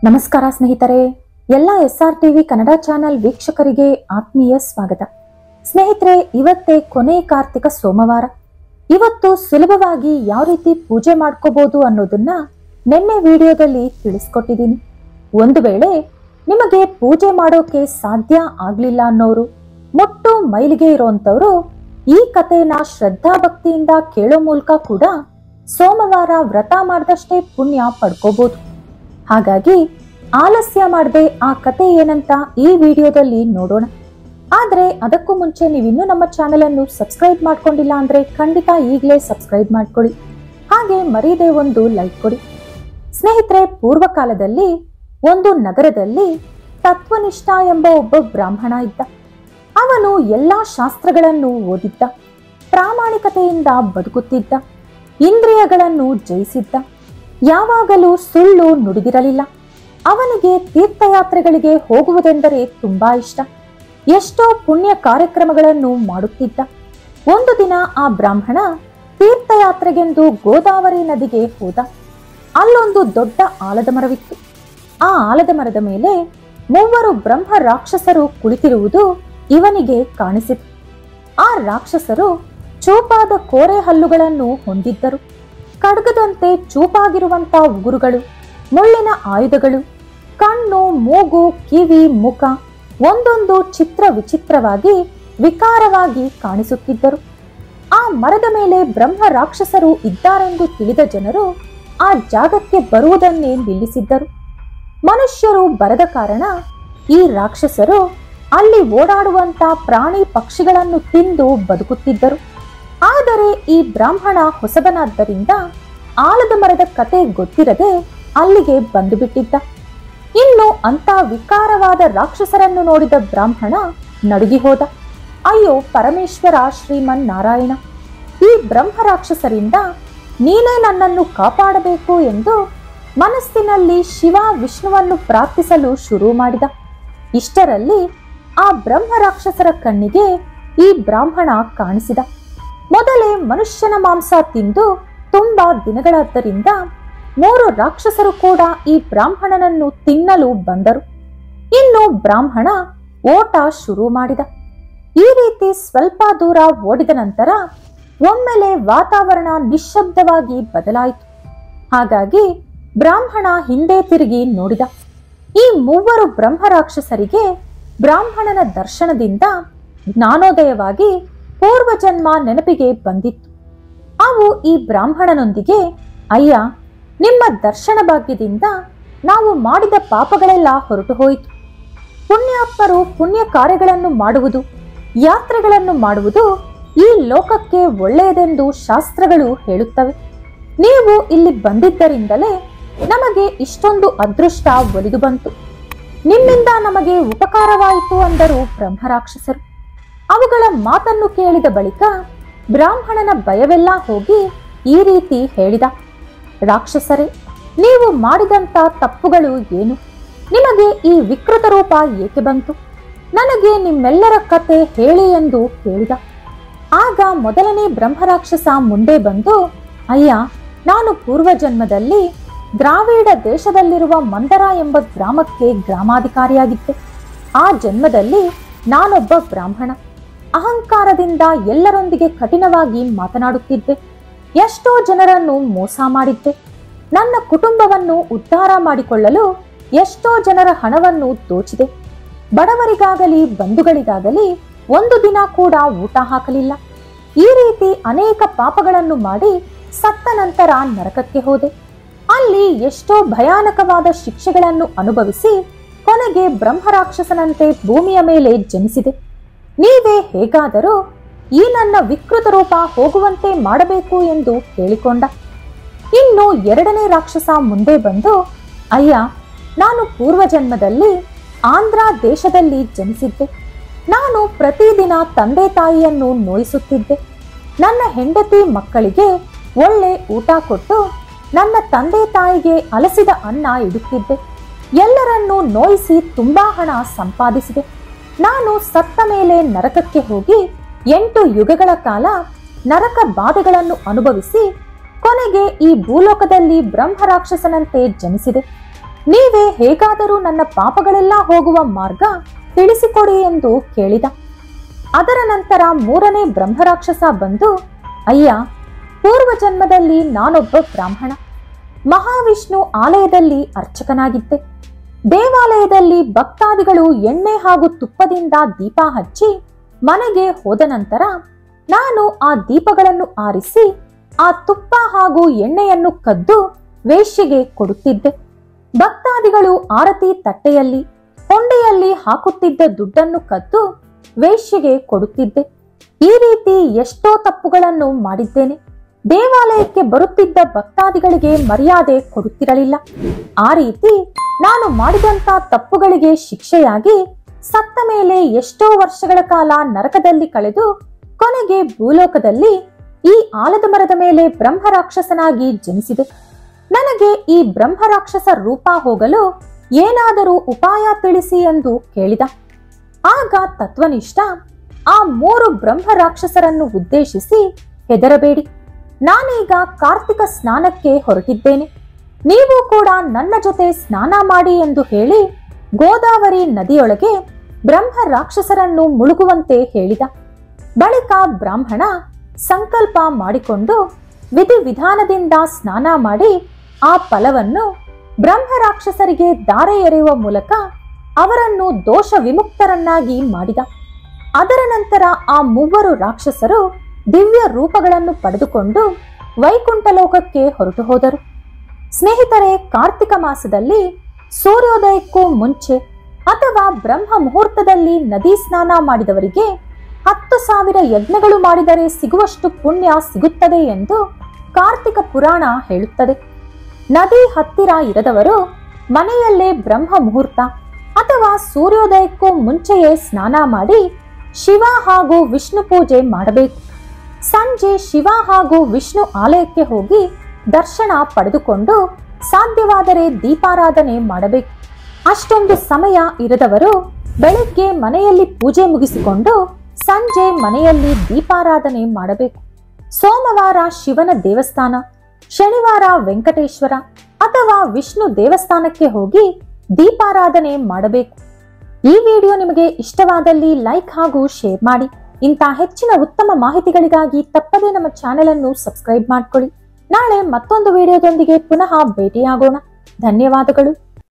ನಮಸ್ಕಾರ ಸ್ನೇಹಿತರೆ, ಎಲ್ಲ SR TV ಕನ್ನಡ ಚಾನೆಲ್ ವೀಕ್ಷಕರಿಗೆ ಆತ್ಮೀಯ ಸ್ವಾಗತ. ಸ್ನೇಹಿತರೆ, ಇವತ್ತೇ ಕೊನೆ ಕಾರ್ತಿಕ ಸೋಮವಾರ. ಇವತ್ತು ಸುಲಭವಾಗಿ ಯಾವ ರೀತಿ ಪೂಜೆ ಮಾಡ್ಕೋಬಹುದು ಅನ್ನೋದನ್ನ ನಿನ್ನೆ ವಿಡಿಯೋದಲ್ಲಿ ತಿಳಿಸ್ಕೊಟ್ಟಿದ್ದೀನಿ. ಒಂದು ವೇಳೆ ನಿಮಗೆ ಪೂಜೆ ಮಾಡೋಕೆ ಸಾಧ್ಯ ಆಗ್ಲಿಲ್ಲ ಅನ್ನೋರು, ಮುಟ್ಟು ಮೈಲಿಗೆ ಇರೋಂಥವ್ರು ಈ ಕಥೆನ ಶ್ರದ್ಧಾ ಭಕ್ತಿಯಿಂದ ಕೇಳೋ ಮೂಲಕ ಕೂಡ ಸೋಮವಾರ ವ್ರತ ಮಾಡಿದಷ್ಟೇ ಪುಣ್ಯ ಪಡ್ಕೋಬಹುದು. ಹಾಗಾಗಿ ಆಲಸ್ಯ ಮಾಡದೆ ಆ ಕತೆ ಏನಂತ ಈ ವಿಡಿಯೋದಲ್ಲಿ ನೋಡೋಣ. ಆದ್ರೆ ಅದಕ್ಕೂ ಮುಂಚೆ ನೀವಿನ್ನೂ ನಮ್ಮ ಚಾನೆಲ್ ಅನ್ನು ಸಬ್ಸ್ಕ್ರೈಬ್ ಮಾಡ್ಕೊಂಡಿಲ್ಲ ಅಂದ್ರೆ ಖಂಡಿತ ಈಗಲೇ ಸಬ್ಸ್ಕ್ರೈಬ್ ಮಾಡ್ಕೊಳ್ಳಿ. ಹಾಗೆ ಮರೀದೆ ಒಂದು ಲೈಕ್ ಕೊಡಿ. ಸ್ನೇಹಿತರೆ, ಪೂರ್ವಕಾಲದಲ್ಲಿ ಒಂದು ನಗರದಲ್ಲಿ ತತ್ವನಿಷ್ಠ ಎಂಬ ಒಬ್ಬ ಬ್ರಾಹ್ಮಣ ಇದ್ದ. ಅವನು ಎಲ್ಲಾ ಶಾಸ್ತ್ರಗಳನ್ನು ಓದಿದ್ದ, ಪ್ರಾಮಾಣಿಕತೆಯಿಂದ ಬದುಕುತ್ತಿದ್ದ, ಇಂದ್ರಿಯಗಳನ್ನು ಜಯಿಸಿದ್ದ, ಯಾವಾಗಲೂ ಸುಳ್ಳು ನುಡಿದಿರಲಿಲ್ಲ. ಅವನಿಗೆ ತೀರ್ಥಯಾತ್ರೆಗಳಿಗೆ ಹೋಗುವುದೆಂದರೆ ತುಂಬಾ ಇಷ್ಟ. ಎಷ್ಟೋ ಪುಣ್ಯ ಕಾರ್ಯಕ್ರಮಗಳನ್ನು ಮಾಡುತ್ತಿದ್ದ. ಒಂದು ದಿನ ಆ ಬ್ರಾಹ್ಮಣ ತೀರ್ಥಯಾತ್ರೆಗೆಂದು ಗೋದಾವರಿ ನದಿಗೆ ಹೋದ. ಅಲ್ಲೊಂದು ದೊಡ್ಡ ಆಲದ ಮರವಿತ್ತು. ಆ ಆಲದ ಮರದ ಮೇಲೆ 3 ಬ್ರಹ್ಮ ರಾಕ್ಷಸರು ಕುಳಿತಿರುವುದು ಇವನಿಗೆ ಕಾಣಿಸಿತು. ಆ ರಾಕ್ಷಸರು ಚೂಪಾದ ಕೋರೆ ಹಲ್ಲುಗಳನ್ನು ಹೊಂದಿದ್ದರು. ಖಡ್ಗದಂತೆ ಚೂಪಾಗಿರುವಂತಹ ಉಗುರುಗಳು, ಮುಳ್ಳಿನ ಆಯುಧಗಳು, ಕಣ್ಣು, ಮೂಗು, ಕಿವಿ, ಮುಖ ಒಂದೊಂದು ಚಿತ್ರ ವಿಚಿತ್ರವಾಗಿ ವಿಕಾರವಾಗಿ ಕಾಣಿಸುತ್ತಿದ್ದರು. ಆ ಮರದ ಮೇಲೆ ಬ್ರಹ್ಮ ರಾಕ್ಷಸರು ಇದ್ದಾರೆಂದು ತಿಳಿದ ಜನರು ಆ ಜಾಗಕ್ಕೆ ಬರುವುದನ್ನೇ ನಿಲ್ಲಿಸಿದ್ದರು. ಮನುಷ್ಯರು ಬರದ ಕಾರಣ ಈ ರಾಕ್ಷಸರು ಅಲ್ಲಿ ಓಡಾಡುವಂತ ಪ್ರಾಣಿ ಪಕ್ಷಿಗಳನ್ನು ತಿಂದು ಬದುಕುತ್ತಿದ್ದರು. ಆದರೆ ಈ ಬ್ರಾಹ್ಮಣ ಹೊಸಬನಾದ್ದರಿಂದ ಆಲದ ಮರದ ಕತೆ ಗೊತ್ತಿರದೆ ಅಲ್ಲಿಗೆ ಬಂದು ಬಿಟ್ಟಿದ್ದ. ಇನ್ನು ಅಂತ ವಿಕಾರವಾದ ರಾಕ್ಷಸರನ್ನು ನೋಡಿದ ಬ್ರಾಹ್ಮಣ ನಡುಗಿ ಹೋದ. ಅಯ್ಯೋ ಪರಮೇಶ್ವರ, ಶ್ರೀಮನ್ ನಾರಾಯಣ, ಈ ಬ್ರಹ್ಮ ರಾಕ್ಷಸರಿಂದ ನೀನೇ ನನ್ನನ್ನು ಕಾಪಾಡಬೇಕು ಎಂದು ಮನಸ್ಸಿನಲ್ಲಿ ಶಿವ ವಿಷ್ಣುವನ್ನು ಪ್ರಾರ್ಥಿಸಲು ಶುರು ಮಾಡಿದ. ಇಷ್ಟರಲ್ಲಿ ಆ ಬ್ರಹ್ಮ ರಾಕ್ಷಸರ ಕಣ್ಣಿಗೆ ಈ ಬ್ರಾಹ್ಮಣ ಕಾಣಿಸಿದ. ಮೊದಲೇ ಮನುಷ್ಯನ ಮಾಂಸ ತಿಂದು ತುಂಬಾ ದಿನಗಳಾದ್ದರಿಂದ 3 ರಾಕ್ಷಸರು ಕೂಡ ಈ ಬ್ರಾಹ್ಮಣನನ್ನು ತಿನ್ನಲು ಬಂದರು. ಇನ್ನು ಬ್ರಾಹ್ಮಣ ಓಟ ಶುರು ಮಾಡಿದ. ಈ ರೀತಿ ಸ್ವಲ್ಪ ದೂರ ಓಡಿದ ನಂತರ ಒಮ್ಮೆಲೆ ವಾತಾವರಣ ನಿಶ್ಶಬ್ದವಾಗಿ ಬದಲಾಯಿತು. ಹಾಗಾಗಿ ಬ್ರಾಹ್ಮಣ ಹಿಂದೆ ತಿರುಗಿ ನೋಡಿದ. ಈ 3 ಬ್ರಹ್ಮ ರಾಕ್ಷಸರಿಗೆ ಬ್ರಾಹ್ಮಣನ ದರ್ಶನದಿಂದ ಜ್ಞಾನೋದಯವಾಗಿ ಪೂರ್ವಜನ್ಮ ನೆನಪಿಗೆ ಬಂದಿತ್ತು. ಅವು ಈ ಬ್ರಾಹ್ಮಣನೊಂದಿಗೆ, ಅಯ್ಯ, ನಿಮ್ಮ ದರ್ಶನ ಭಾಗ್ಯದಿಂದ ನಾವು ಮಾಡಿದ ಪಾಪಗಳೆಲ್ಲ ಹೊರಟು ಹೋಯಿತು. ಪುಣ್ಯಾತ್ಮರು ಪುಣ್ಯ ಕಾರ್ಯಗಳನ್ನು ಮಾಡುವುದು, ಯಾತ್ರೆಗಳನ್ನು ಮಾಡುವುದು ಈ ಲೋಕಕ್ಕೆ ಒಳ್ಳೆಯದೆಂದು ಶಾಸ್ತ್ರಗಳು ಹೇಳುತ್ತವೆ. ನೀವು ಇಲ್ಲಿ ಬಂದಿದ್ದರಿಂದಲೇ ನಮಗೆ ಇಷ್ಟೊಂದು ಅದೃಷ್ಟ ಒಲಿದು ಬಂತು. ನಿಮ್ಮಿಂದ ನಮಗೆ ಉಪಕಾರವಾಯಿತು ಅಂದರು ಬ್ರಹ್ಮರಾಕ್ಷಸರು. ಅವುಗಳ ಮಾತನ್ನು ಕೇಳಿದ ಬಳಿಕ ಬ್ರಾಹ್ಮಣನ ಭಯವೆಲ್ಲ ಹೋಗಿ ಈ ರೀತಿ ಹೇಳಿದ, ರಾಕ್ಷಸರೇ, ನೀವು ಮಾಡಿದಂತ ತಪ್ಪುಗಳು ಏನು? ನಿಮಗೆ ಈ ವಿಕೃತ ರೂಪ ಏಕೆ ಬಂತು? ನನಗೆ ನಿಮ್ಮೆಲ್ಲರ ಕತೆ ಹೇಳಿ ಎಂದು ಕೇಳಿದ. ಆಗ ಮೊದಲನೇ ಬ್ರಹ್ಮರಾಕ್ಷಸ ಮುಂದೆ ಬಂದು, ಅಯ್ಯ, ನಾನು ಪೂರ್ವಜನ್ಮದಲ್ಲಿ ದ್ರಾವಿಡ ದೇಶದಲ್ಲಿರುವ ಮಂದರ ಎಂಬ ಗ್ರಾಮಕ್ಕೆ ಗ್ರಾಮಾಧಿಕಾರಿಯಾಗಿದ್ದೆ. ಆ ಜನ್ಮದಲ್ಲಿ ನಾನೊಬ್ಬ ಬ್ರಾಹ್ಮಣ. ಅಹಂಕಾರದಿಂದ ಎಲ್ಲರೊಂದಿಗೆ ಕಠಿಣವಾಗಿ ಮಾತನಾಡುತ್ತಿದ್ದೆ. ಎಷ್ಟೋ ಜನರನ್ನು ಮೋಸ ಮಾಡಿದ್ದೆ. ನನ್ನ ಕುಟುಂಬವನ್ನು ಉದ್ಧಾರ ಮಾಡಿಕೊಳ್ಳಲು ಎಷ್ಟೋ ಜನರ ಹಣವನ್ನು ದೋಚಿದೆ. ಬಡವರಿಗಾಗಲಿ ಬಂಧುಗಳಿಗಾಗಲಿ ಒಂದು ದಿನ ಕೂಡ ಊಟ ಹಾಕಲಿಲ್ಲ. ಈ ರೀತಿ ಅನೇಕ ಪಾಪಗಳನ್ನು ಮಾಡಿ ಸತ್ತ ನಂತರ ನರಕಕ್ಕೆ ಹೋದೆ. ಅಲ್ಲಿ ಎಷ್ಟೋ ಭಯಾನಕವಾದ ಶಿಕ್ಷೆಗಳನ್ನು ಅನುಭವಿಸಿ ಕೊನೆಗೆ ಬ್ರಹ್ಮರಾಕ್ಷಸನಂತೆ ಭೂಮಿಯ ಮೇಲೆ ಜನಿಸಿದೆ. ನೀವೇ ಹೇಗಾದರೂ ಈ ನನ್ನ ವಿಕೃತ ರೂಪ ಹೋಗುವಂತೆ ಮಾಡಬೇಕು ಎಂದು ಕೇಳಿಕೊಂಡ. ಇನ್ನು 2ನೇ ರಾಕ್ಷಸ ಮುಂದೆ ಬಂದು, ಅಯ್ಯ, ನಾನು ಪೂರ್ವಜನ್ಮದಲ್ಲಿ ಆಂಧ್ರ ದೇಶದಲ್ಲಿ ಜನಿಸಿದ್ದೆ. ನಾನು ಪ್ರತಿದಿನ ತಂದೆ ತಾಯಿಯನ್ನು ನೋಯಿಸುತ್ತಿದ್ದೆ. ನನ್ನ ಹೆಂಡತಿ ಮಕ್ಕಳಿಗೆ ಒಳ್ಳೆ ಊಟ ಕೊಟ್ಟು ನನ್ನ ತಂದೆ ತಾಯಿಗೆ ಅಲಸಿದ ಅನ್ನ ಇಡುತ್ತಿದ್ದೆ. ಎಲ್ಲರನ್ನೂ ನೋಯಿಸಿ ತುಂಬಾ ಹಣ ಸಂಪಾದಿಸಿದೆ. ನಾನು ಸತ್ತ ಮೇಲೆ ನರಕಕ್ಕೆ ಹೋಗಿ 8 ಯುಗಗಳ ಕಾಲ ನರಕ ಬಾಧೆಗಳನ್ನು ಅನುಭವಿಸಿ ಕೊನೆಗೆ ಈ ಭೂಲೋಕದಲ್ಲಿ ಬ್ರಹ್ಮರಾಕ್ಷಸನಂತೆ ಜನಿಸಿದೆ. ನೀವೇ ಹೇಗಾದರೂ ನನ್ನ ಪಾಪಗಳೆಲ್ಲ ಹೋಗುವ ಮಾರ್ಗ ತಿಳಿಸಿಕೊಡಿ ಎಂದು ಕೇಳಿದ. ಅದರ ನಂತರ ಮೂರನೇ ಬ್ರಹ್ಮರಾಕ್ಷಸ ಬಂದು, ಅಯ್ಯ, ಪೂರ್ವ ಜನ್ಮದಲ್ಲಿ ನಾನೊಬ್ಬ ಬ್ರಾಹ್ಮಣ. ಮಹಾವಿಷ್ಣು ಆಲಯದಲ್ಲಿ ಅರ್ಚಕನಾಗಿದ್ದೆ. ದೇವಾಲಯದಲ್ಲಿ ಭಕ್ತಾದಿಗಳು ಎಣ್ಣೆ ಹಾಗೂ ತುಪ್ಪದಿಂದ ದೀಪ ಹಚ್ಚಿ ಮನೆಗೆ ಹೋದ ನಂತರ ನಾನು ಆ ದೀಪಗಳನ್ನು ಆರಿಸಿ ಆ ತುಪ್ಪ ಹಾಗೂ ಎಣ್ಣೆಯನ್ನು ಕದ್ದು ವೇಶ್ಯೆಗೆ ಕೊಡುತ್ತಿದ್ದೆ. ಭಕ್ತಾದಿಗಳು ಆರತಿ ತಟ್ಟೆಯಲ್ಲಿ ಹೊಂಡೆಯಲ್ಲಿ ಹಾಕುತ್ತಿದ್ದ ದುಡ್ಡನ್ನು ಕದ್ದು ವೇಶ್ಯೆಗೆ ಕೊಡುತ್ತಿದ್ದೆ. ಈ ರೀತಿ ಎಷ್ಟೋ ತಪ್ಪುಗಳನ್ನು ಮಾಡಿದ್ದೇನೆ. ದೇವಾಲಯಕ್ಕೆ ಬರುತ್ತಿದ್ದ ಭಕ್ತಾದಿಗಳಿಗೆ ಮರ್ಯಾದೆ ಕೊಡುತ್ತಿರಲಿಲ್ಲ. ಆ ರೀತಿ ನಾನು ಮಾಡಿದಂತ ತಪ್ಪುಗಳಿಗೆ ಶಿಕ್ಷೆಯಾಗಿ ಸತ್ತ ಮೇಲೆ ಎಷ್ಟೋ ವರ್ಷಗಳ ಕಾಲ ನರಕದಲ್ಲಿ ಕಳೆದು ಕೊನೆಗೆ ಭೂಲೋಕದಲ್ಲಿ ಈ ಆಲದ ಮರದ ಮೇಲೆ ಬ್ರಹ್ಮರಾಕ್ಷಸನಾಗಿ ಜನಿಸಿದೆ. ನನಗೆ ಈ ಬ್ರಹ್ಮರಾಕ್ಷಸ ರೂಪ ಹೋಗಲು ಏನಾದರೂ ಉಪಾಯ ತಿಳಿಸಿ ಎಂದು ಕೇಳಿದ. ಆಗ ತತ್ವನಿಷ್ಠ ಆ ಮೂರು ಬ್ರಹ್ಮರಾಕ್ಷಸರನ್ನು ಉದ್ದೇಶಿಸಿ, ಹೆದರಬೇಡಿ, ನಾನೀಗ ಕಾರ್ತಿಕ ಸ್ನಾನಕ್ಕೆ ಹೊರಟಿದ್ದೇನೆ. ನೀವು ಕೂಡ ನನ್ನ ಜೊತೆ ಸ್ನಾನ ಮಾಡಿ ಎಂದು ಹೇಳಿ ಗೋದಾವರಿ ನದಿಯೊಳಗೆ ಬ್ರಹ್ಮ ರಾಕ್ಷಸರನ್ನು ಮುಳುಗುವಂತೆ ಹೇಳಿದ. ಬಳಿಕ ಬ್ರಾಹ್ಮಣ ಸಂಕಲ್ಪ ಮಾಡಿಕೊಂಡು ವಿಧಿವಿಧಾನದಿಂದ ಸ್ನಾನ ಮಾಡಿ ಆ ಫಲವನ್ನು ಬ್ರಹ್ಮ ರಾಕ್ಷಸರಿಗೆ ಧಾರೆ ಎರೆಯುವ ಮೂಲಕ ಅವರನ್ನು ದೋಷ ವಿಮುಕ್ತರನ್ನಾಗಿ ಮಾಡಿದ. ಅದರ ನಂತರ ಆ ಮೂವರು ರಾಕ್ಷಸರು ದಿವ್ಯ ರೂಪಗಳನ್ನು ಪಡೆದುಕೊಂಡು ವೈಕುಂಠ ಲೋಕಕ್ಕೆ ಹೊರಟು ಹೋದರು. ಸ್ನೇಹಿತರೆ, ಕಾರ್ತಿಕ ಮಾಸದಲ್ಲಿ ಸೂರ್ಯೋದಯಕ್ಕೂ ಮುಂಚೆ ಅಥವಾ ಬ್ರಹ್ಮ ಮುಹೂರ್ತದಲ್ಲಿ ನದಿ ಸ್ನಾನ ಮಾಡಿದವರಿಗೆ 10,000 ಯಜ್ಞಗಳು ಮಾಡಿದರೆ ಸಿಗುವಷ್ಟು ಪುಣ್ಯ ಸಿಗುತ್ತದೆ ಎಂದು ಕಾರ್ತಿಕ ಪುರಾಣ ಹೇಳುತ್ತದೆ. ನದಿ ಹತ್ತಿರ ಇರದವರು ಮನೆಯಲ್ಲೇ ಬ್ರಹ್ಮ ಮುಹೂರ್ತ ಅಥವಾ ಸೂರ್ಯೋದಯಕ್ಕೂ ಮುಂಚೆಯೇ ಸ್ನಾನ ಮಾಡಿ ಶಿವ ಹಾಗೂ ವಿಷ್ಣು ಪೂಜೆ ಮಾಡಬೇಕು. ಸಂಜೆ ಶಿವ ಹಾಗೂ ವಿಷ್ಣು ಆಲಯಕ್ಕೆ ಹೋಗಿ ದರ್ಶನ ಪಡೆದುಕೊಂಡು ಸಾಧ್ಯವಾದರೆ ದೀಪಾರಾಧನೆ ಮಾಡಬೇಕು. ಅಷ್ಟೊಂದು ಸಮಯ ಇರದವರು ಬೆಳಿಗ್ಗೆ ಮನೆಯಲ್ಲಿ ಪೂಜೆ ಮುಗಿಸಿಕೊಂಡು ಸಂಜೆ ಮನೆಯಲ್ಲಿ ದೀಪಾರಾಧನೆ ಮಾಡಬೇಕು. ಸೋಮವಾರ ಶಿವನ ದೇವಸ್ಥಾನ, ಶನಿವಾರ ವೆಂಕಟೇಶ್ವರ ಅಥವಾ ವಿಷ್ಣು ದೇವಸ್ಥಾನಕ್ಕೆ ಹೋಗಿ ದೀಪಾರಾಧನೆ ಮಾಡಬೇಕು. ಈ ವಿಡಿಯೋ ನಿಮಗೆ ಇಷ್ಟವಾದಲ್ಲಿ ಲೈಕ್ ಹಾಗೂ ಶೇರ್ ಮಾಡಿ. ಇಂಥ ಹೆಚ್ಚಿನ ಉತ್ತಮ ಮಾಹಿತಿಗಳಿಗಾಗಿ ತಪ್ಪದೇ ನಮ್ಮ ಚಾನೆಲ್ ಅನ್ನು ಸಬ್ಸ್ಕ್ರೈಬ್ ಮಾಡ್ಕೊಳ್ಳಿ. ನಾಳೆ ಮತ್ತೊಂದು ವಿಡಿಯೋದೊಂದಿಗೆ ಪುನಃ ಭೇಟಿಯಾಗೋಣ. ಧನ್ಯವಾದಗಳು.